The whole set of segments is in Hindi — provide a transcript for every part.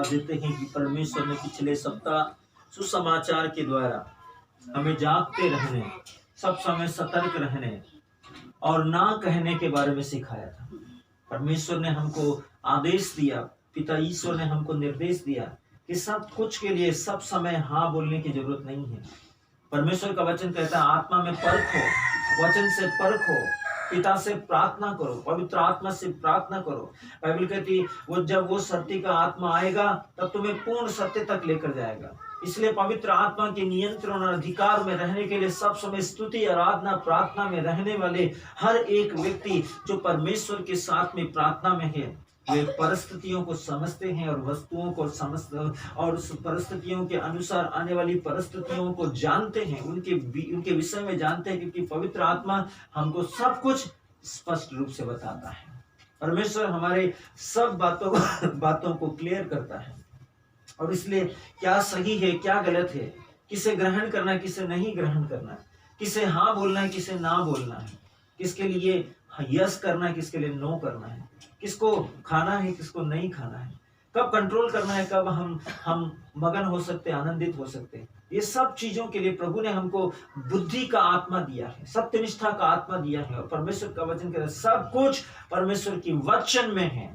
धन्यवाद देते हैं कि परमेश्वर ने पिछले सप्ताह सुसमाचार के द्वारा हमें जागते रहने, सब समय सतर्क रहने और ना कहने के बारे में सिखाया था। परमेश्वर ने हमको आदेश दिया, पिता ईश्वर ने हमको निर्देश दिया कि सब कुछ के लिए सब समय हाँ बोलने की जरूरत नहीं है। परमेश्वर का वचन कहता है आत्मा में परखो, वचन से परखो, पिता से प्रार्थना करो, पवित्र आत्मा से प्रार्थना करो। बाइबल कहती है वो जब वो सत्य का आत्मा आएगा तब तुम्हें पूर्ण सत्य तक लेकर जाएगा। इसलिए पवित्र आत्मा के नियंत्रण और अधिकार में रहने के लिए सब समय स्तुति, आराधना, प्रार्थना में रहने वाले हर एक व्यक्ति जो परमेश्वर के साथ में प्रार्थना में है, वे परिस्थितियों को समझते हैं और वस्तुओं को समझते और उस परिस्थितियों के अनुसार आने वाली परिस्थितियों को जानते हैं, उनके विषय में जानते हैं, क्योंकि पवित्र आत्मा हमको सब कुछ स्पष्ट रूप से बताता है। परमेश्वर हमारे सब बातों को क्लियर करता है और इसलिए क्या सही है क्या गलत है, किसे ग्रहण करना है किसे नहीं ग्रहण करना है, किसे हाँ बोलना है किसे ना बोलना है, किसके लिए यस करना है किसके लिए नो करना है, किसको खाना है किसको नहीं खाना है, कब कंट्रोल करना है, कब हम मगन हो सकते, आनंदित हो सकते हैं। ये सब चीजों के लिए प्रभु ने हमको बुद्धि का आत्मा दिया है, सत्यनिष्ठा का आत्मा दिया है और परमेश्वर का वचन कह रहा है सब कुछ परमेश्वर की वचन में है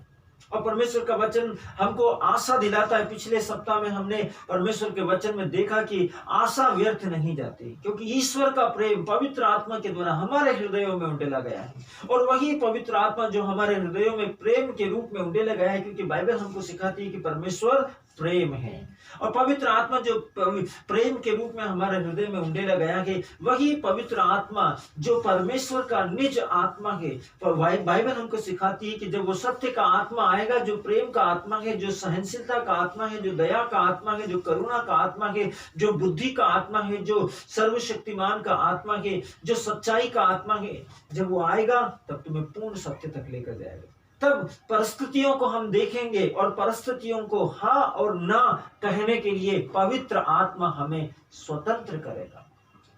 और परमेश्वर का वचन हमको आशा दिलाता है। पिछले सप्ताह में हमने परमेश्वर के वचन में देखा कि आशा व्यर्थ नहीं जाती, क्योंकि ईश्वर का प्रेम पवित्र आत्मा के द्वारा हमारे हृदयों में उंडेला गया है और वही पवित्र आत्मा जो हमारे हृदयों में प्रेम के रूप में उंडेला गया है, क्योंकि बाइबल हमको सिखाती है कि परमेश्वर प्रेम है और पवित्र आत्मा जो प्रेम के रूप में हमारे हृदय में उंडेला गया है, वही पवित्र आत्मा जो परमेश्वर का निज आत्मा है। बाइबल हमको सिखाती है कि जब वो सत्य का आत्मा आएगा, जो प्रेम का आत्मा है, जो सहनशीलता का आत्मा है, जो दया का आत्मा है, जो करुणा का आत्मा है, जो बुद्धि का आत्मा है, जो सर्वशक्तिमान का आत्मा है, जो सच्चाई का आत्मा है, जब वो आएगा तब तुम्हें पूर्ण सत्य तक लेकर जाएगा। तब परिस्थितियों को हम देखेंगे और परिस्थितियों को हाँ और ना कहने के लिए पवित्र आत्मा हमें स्वतंत्र करेगा।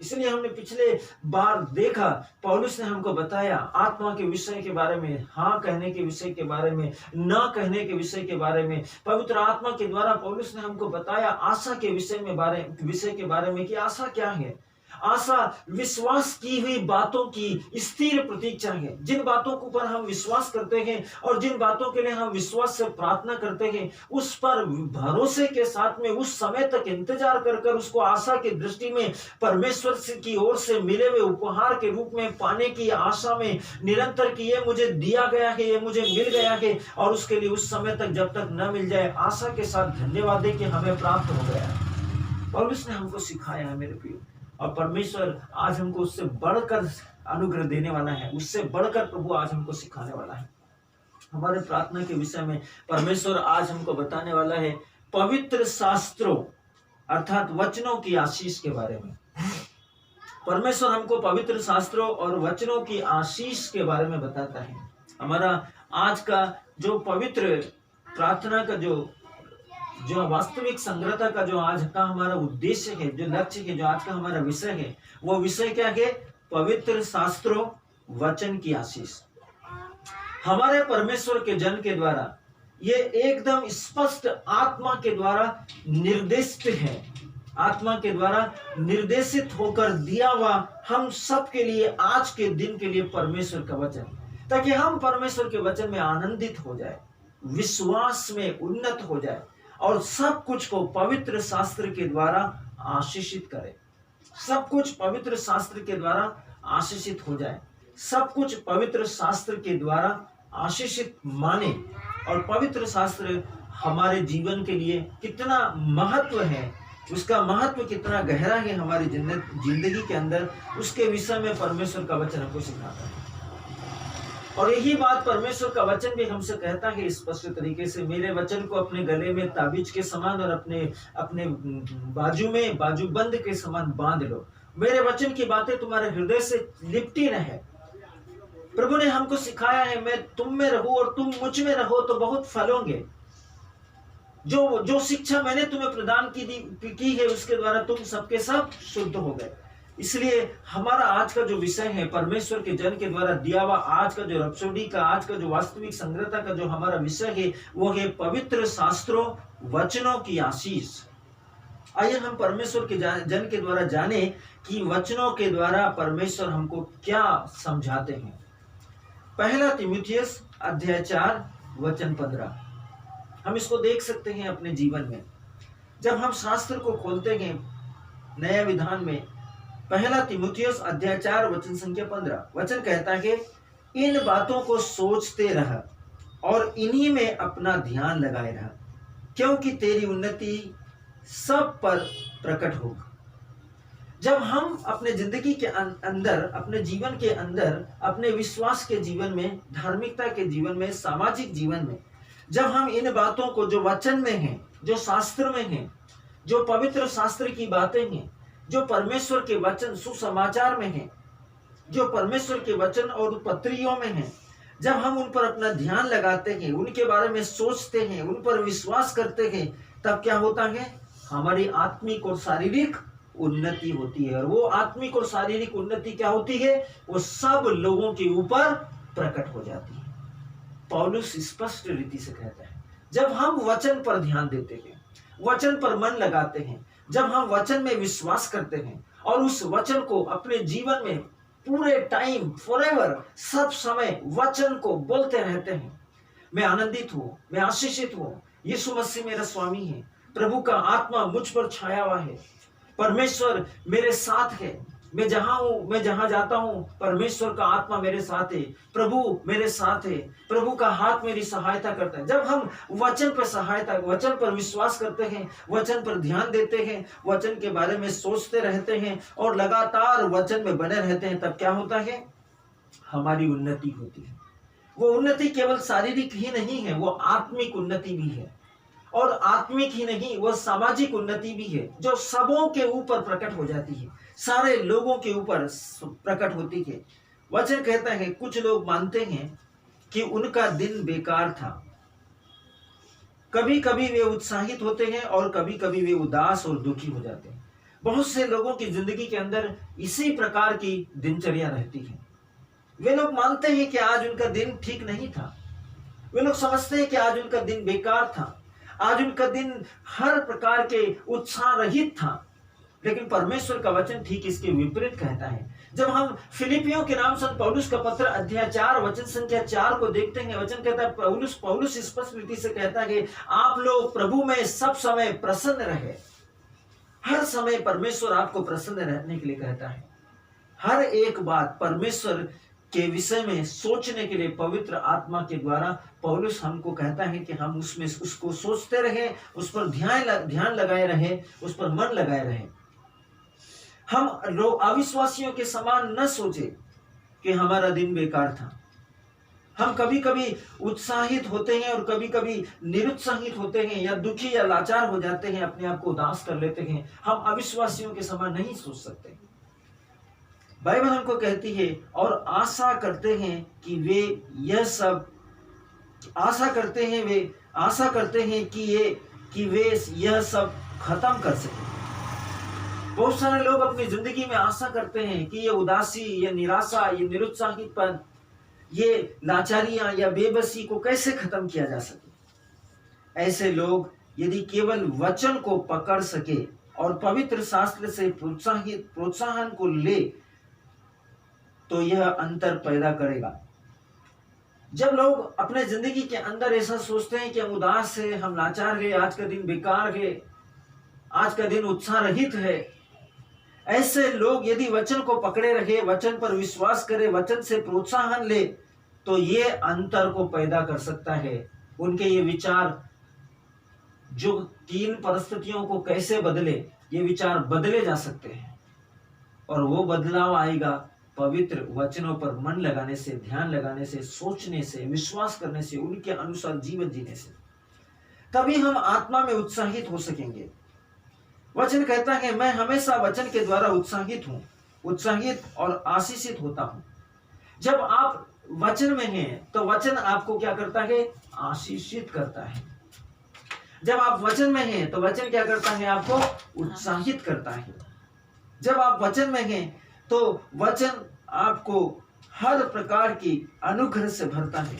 इसलिए हमने पिछले बार देखा, पौलुस ने हमको बताया आत्मा के विषय के बारे में, हाँ कहने के विषय के बारे में, ना कहने के विषय के बारे में। पवित्र आत्मा के द्वारा पौलुस ने हमको बताया आशा के विषय के बारे में कि आशा क्या है। आशा विश्वास की हुई बातों की स्थिर प्रतीक्षा है। जिन बातों के ऊपर हम विश्वास करते हैं और जिन बातों के लिए हम विश्वास से प्रार्थना करते हैं, उस पर भरोसे के साथ में उस समय तक इंतजार कर उसको आशा की दृष्टि में परमेश्वर की ओर से मिले हुए उपहार के रूप में पाने की आशा में निरंतर कि ये मुझे दिया गया है, ये मुझे मिल गया है और उसके लिए उस समय तक जब तक न मिल जाए आशा के साथ धन्यवाद दे कि हमें प्राप्त हो गया। और उसने हमको सिखाया है मेरे प्रिय, और परमेश्वर आज हमको उससे बढ़कर अनुग्रह देने वाला है, उससे बढ़कर प्रभु आज हमको सिखाने वाला है। हमारे प्रार्थना के विषय में परमेश्वर आज हमको बताने वाला है पवित्र शास्त्रों अर्थात वचनों की आशीष के बारे में। परमेश्वर हमको पवित्र शास्त्रों और वचनों की आशीष के बारे में बताता है। हमारा आज का जो पवित्र प्रार्थना का जो वास्तविक संग्रहता का जो आज का हमारा उद्देश्य है, जो लक्ष्य है, जो आज का हमारा विषय है, वो विषय क्या है? पवित्र शास्त्रों वचन की आशीष। हमारे परमेश्वर के जन के द्वारा ये एकदम स्पष्ट आत्मा के द्वारा निर्देशित है, आत्मा के द्वारा निर्देशित होकर दिया हुआ हम सब के लिए आज के दिन के लिए परमेश्वर का वचन, ताकि हम परमेश्वर के वचन में आनंदित हो जाए, विश्वास में उन्नत हो जाए और सब कुछ को पवित्र शास्त्र के द्वारा आशीषित करे। सब कुछ पवित्र शास्त्र के द्वारा आशीषित हो जाए, सब कुछ पवित्र शास्त्र के द्वारा आशीषित माने। और पवित्र शास्त्र हमारे जीवन के लिए कितना महत्व है, उसका महत्व कितना गहरा है हमारी जिंदगी के अंदर, उसके विषय में परमेश्वर का वचन हमको सिखाता है। और यही बात परमेश्वर का वचन भी हमसे कहता है स्पष्ट तरीके से, मेरे वचन को अपने गले में ताबीज के समान और अपने बाजू में बाजूबंद के समान बांध लो। मेरे वचन की बातें तुम्हारे हृदय से लिपटी रहे। प्रभु ने हमको सिखाया है, मैं तुम में रहूं और तुम मुझ में रहो तो बहुत फलोगे। जो शिक्षा मैंने तुम्हें प्रदान की है उसके द्वारा तुम सबके सब शुद्ध हो गए। इसलिए हमारा आज का जो विषय है, परमेश्वर के जन के द्वारा दिया हुआ आज का जो रपसोडी का, आज का जो वास्तविक संग्रहता का जो हमारा विषय है, वो है पवित्र शास्त्रों वचनों की आशीष। आइए हम परमेश्वर के जन के द्वारा जाने कि वचनों के द्वारा परमेश्वर हमको क्या समझाते हैं। पहला तीमुथियुस अध्याय 4 वचन 15। हम इसको देख सकते हैं अपने जीवन में। जब हम शास्त्र को खोलते हैं नया विधान में, पहला तीमुथियुस अध्याय 4 वचन संख्या 15, वचन कहता है इन बातों को सोचते रह और इन्हीं में अपना ध्यान लगाए रह, क्योंकि तेरी उन्नति सब पर प्रकट होगा। जब हम अपने जिंदगी के अंदर, अपने जीवन के अंदर, अपने विश्वास के जीवन में, धार्मिकता के जीवन में, सामाजिक जीवन में, जब हम इन बातों को जो वचन में हैं, जो शास्त्र में हैं, जो पवित्र शास्त्र की बातें हैं, जो परमेश्वर के वचन सुसमाचार में हैं, जो परमेश्वर के वचन और पत्रियों में हैं, जब हम उन पर अपना ध्यान लगाते हैं, उनके बारे में सोचते हैं, उन पर विश्वास करते हैं, तब क्या होता है? हमारी आत्मिक और शारीरिक उन्नति होती है। और वो आत्मिक और शारीरिक उन्नति क्या होती है? वो सब लोगों के ऊपर प्रकट हो जाती है। पौलुस स्पष्ट रीति से कहता है, जब हम वचन पर ध्यान देते हैं, वचन पर मन लगाते हैं, जब हम वचन में विश्वास करते हैं और उस वचन को अपने जीवन में पूरे टाइम, फॉरएवर, सब समय वचन को बोलते रहते हैं, मैं आनंदित हूं, मैं आशीषित हूं, यीशु मसीह मेरा स्वामी है, प्रभु का आत्मा मुझ पर छाया हुआ है, परमेश्वर मेरे साथ है, मैं जहां हूं, मैं जहां जाता हूं, परमेश्वर का आत्मा मेरे साथ है, प्रभु मेरे साथ है, प्रभु का हाथ मेरी सहायता करता है। जब हम वचन पर सहायता, वचन पर विश्वास करते हैं, वचन पर ध्यान देते हैं, वचन के बारे में सोचते रहते हैं और लगातार वचन में बने रहते हैं, तब क्या होता है? हमारी उन्नति होती है। वो उन्नति केवल शारीरिक ही नहीं है, वो आत्मिक उन्नति भी है। और आत्मिक ही नहीं, वो सामाजिक उन्नति भी है, जो सबों के ऊपर प्रकट हो जाती है, सारे लोगों के ऊपर प्रकट होती है। वचन कहता है कुछ लोग मानते हैं कि उनका दिन बेकार था। कभी कभी वे उत्साहित होते हैं और कभी कभी वे उदास और दुखी हो जाते हैं। बहुत से लोगों की जिंदगी के अंदर इसी प्रकार की दिनचर्या रहती है। वे लोग मानते हैं कि आज उनका दिन ठीक नहीं था, वे लोग समझते हैं कि आज उनका दिन बेकार था, आज उनका दिन हर प्रकार के उत्साह रहित था। लेकिन परमेश्वर का वचन ठीक इसके विपरीत कहता है। जब हम फिलिपियों के नाम संत पौलुस का पत्र अध्याय 4 वचन संख्या 4 को देखते हैं, वचन कहता है, पौलुस स्पष्ट रीति से कहता है कि आप लोग प्रभु में सब समय प्रसन्न रहे। हर समय परमेश्वर आपको प्रसन्न रहने के लिए कहता है। हर एक बात परमेश्वर के विषय में सोचने के लिए पवित्र आत्मा के द्वारा पौलुस हमको कहता है कि हम उसमें उसको सोचते रहें, उस पर ध्यान लगाए रहें, उस पर मन लगाए रहें। हम अविश्वासियों के समान न सोचे कि हमारा दिन बेकार था। हम कभी कभी उत्साहित होते हैं और कभी कभी निरुत्साहित होते हैं, या दुखी या लाचार हो जाते हैं, अपने आप को उदास कर लेते हैं। हम अविश्वासियों के समान नहीं सोच सकते। बाइबल हमको कहती है और आशा करते हैं कि वे यह सब आशा करते हैं कि वे यह सब खत्म कर सकें। बहुत सारे लोग अपनी जिंदगी में आशा करते हैं कि ये उदासी, ये निराशा, ये निरुत्साहितपन, ये लाचारियां या बेबसी को कैसे खत्म किया जा सके। ऐसे लोग यदि केवल वचन को पकड़ सके और पवित्र शास्त्र से प्रोत्साहन को ले तो यह अंतर पैदा करेगा। जब लोग अपने जिंदगी के अंदर ऐसा सोचते हैं कि हम उदास है, हम लाचार है, आज का दिन बेकार है, आज का दिन उत्साह रहित है, ऐसे लोग यदि वचन को पकड़े रहे, वचन पर विश्वास करे, वचन से प्रोत्साहन ले, तो ये अंतर को पैदा कर सकता है। उनके ये विचार जो 3 परिस्थितियों को कैसे बदले, ये विचार बदले जा सकते हैं। और वो बदलाव आएगा पवित्र वचनों पर मन लगाने से, ध्यान लगाने से, सोचने से, विश्वास करने से, उनके अनुसार जीवन जीने से। तभी हम आत्मा में उत्साहित हो सकेंगे। वचन कहता है मैं हमेशा वचन के द्वारा उत्साहित और आशीषित होता हूं। जब आप वचन में हैं तो वचन आपको क्या करता है? आशीषित करता है। जब आप वचन में हैं तो वचन क्या करता है? आपको उत्साहित करता है। जब आप वचन में हैं तो वचन आपको हर प्रकार की अनुग्रह से भरता है।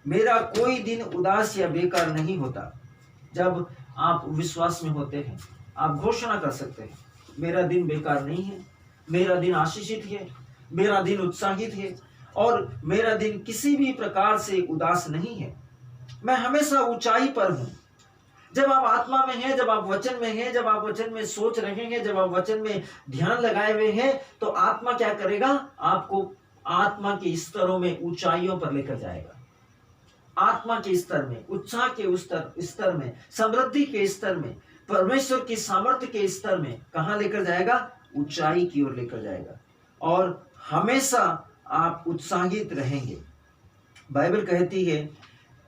मेरा कोई दिन उदास या बेकार नहीं होता। जब आप विश्वास में होते हैं, आप घोषणा कर सकते हैं, मेरा दिन बेकार नहीं है, मेरा दिन आशीषित है, मेरा दिन उत्साहित है और मेरा दिन किसी भी प्रकार से उदास नहीं है, मैं हमेशा ऊंचाई पर हूं। जब आप आत्मा में हैं, जब आप वचन में हैं, जब आप वचन में सोच रहे हैं, जब आप वचन में ध्यान लगाए हुए हैं, तो आत्मा क्या करेगा? आपको आत्मा के स्तरों में ऊंचाइयों पर लेकर जाएगा। आत्मा के स्तर में, उत्साह के स्तर में, समृद्धि के स्तर में, परमेश्वर की सामर्थ्य के स्तर में कहां लेकर जाएगा? ऊंचाई की ओर लेकर जाएगा और हमेशा आप उत्साहित रहेंगे। बाइबल कहती है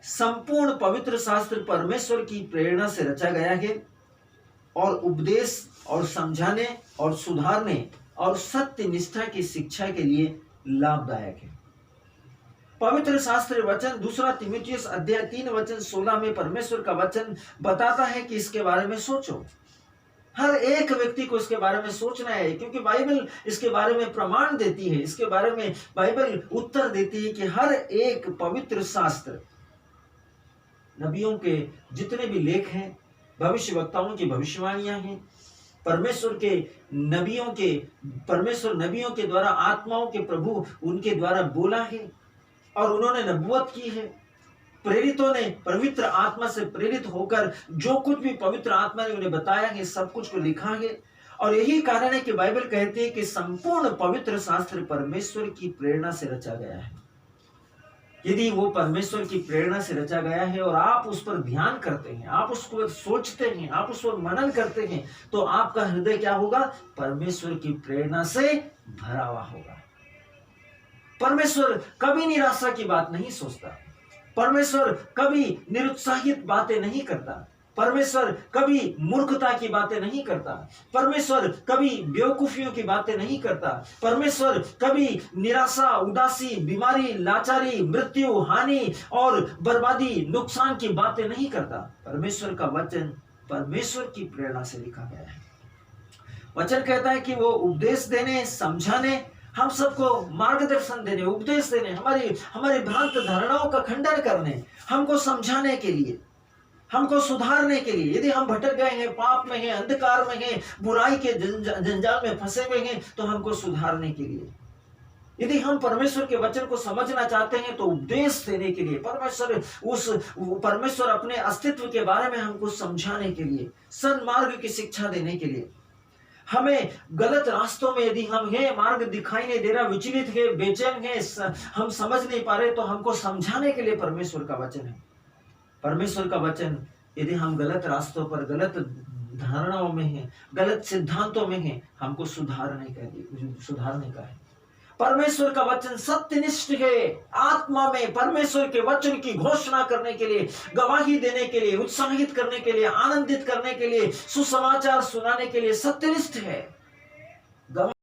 संपूर्ण पवित्र शास्त्र परमेश्वर की प्रेरणा से रचा गया है और उपदेश और समझाने और सुधारने और सत्य निष्ठा की शिक्षा के लिए लाभदायक है। पवित्र शास्त्र वचन 2 तीमुथियुस अध्याय 3 वचन 16 में परमेश्वर का वचन बताता है कि इसके बारे में सोचो। हर एक व्यक्ति को इसके बारे में सोचना है, क्योंकि बाइबल इसके बारे में प्रमाण देती है, इसके बारे में बाइबल उत्तर देती है कि हर एक पवित्र शास्त्र, नबियों के जितने भी लेख हैं, भविष्यवक्ताओं की भविष्यवाणियां हैं, परमेश्वर नबियों के द्वारा, आत्माओं के प्रभु उनके द्वारा बोला है और उन्होंने नबूवत की है। प्रेरितों ने पवित्र आत्मा से प्रेरित होकर जो कुछ भी पवित्र आत्मा ने उन्हें बताया है, सब कुछ को लिखा है। और यही कारण है कि बाइबल कहती है कि संपूर्ण पवित्र शास्त्र परमेश्वर की प्रेरणा से रचा गया है। यदि वो परमेश्वर की प्रेरणा से रचा गया है और आप उस पर ध्यान करते हैं, आप उसको सोचते हैं, आप उस पर मनन करते हैं, तो आपका हृदय क्या होगा? परमेश्वर की प्रेरणा से भरा हुआ होगा। परमेश्वर कभी निराशा की बात नहीं सोचता, परमेश्वर कभी निरुत्साहित बातें नहीं करता, परमेश्वर कभी मूर्खता की बातें नहीं करता, परमेश्वर कभी बेवकूफियों की बातें नहीं करता, परमेश्वर कभी निराशा, उदासी, बीमारी, लाचारी, मृत्यु, हानि और बर्बादी, नुकसान की बातें नहीं करता। परमेश्वर का वचन परमेश्वर की प्रेरणा से लिखा गया है। वचन कहता है कि वो उपदेश देने, समझाने, हम सबको मार्गदर्शन देने, उपदेश देने, हमारी भ्रांत धारणाओं का खंडन करने, हमको समझाने के लिए, हमको सुधारने के लिए। यदि हम भटक गए हैं, पाप में हैं, अंधकार में हैं, बुराई के जंजाल में फंसे हुए हैं, तो हमको सुधारने के लिए। यदि हम परमेश्वर के वचन को समझना चाहते हैं, तो उपदेश देने के लिए, परमेश्वर अपने अस्तित्व के बारे में हमको समझाने के लिए, सन्मार्ग की शिक्षा देने के लिए। हमें गलत रास्तों में यदि हम हैं, मार्ग दिखाई नहीं दे रहा, विचलित है, बेचैन है, हम समझ नहीं पा रहे, तो हमको समझाने के लिए परमेश्वर का वचन है। परमेश्वर का वचन, यदि हम गलत रास्तों पर, गलत धारणाओं में हैं, गलत सिद्धांतों में हैं, हमको सुधारने का है। परमेश्वर का वचन सत्यनिष्ठ है। आत्मा में परमेश्वर के वचन की घोषणा करने के लिए, गवाही देने के लिए, उत्साहित करने के लिए, आनंदित करने के लिए, सुसमाचार सुनाने के लिए सत्यनिष्ठ है।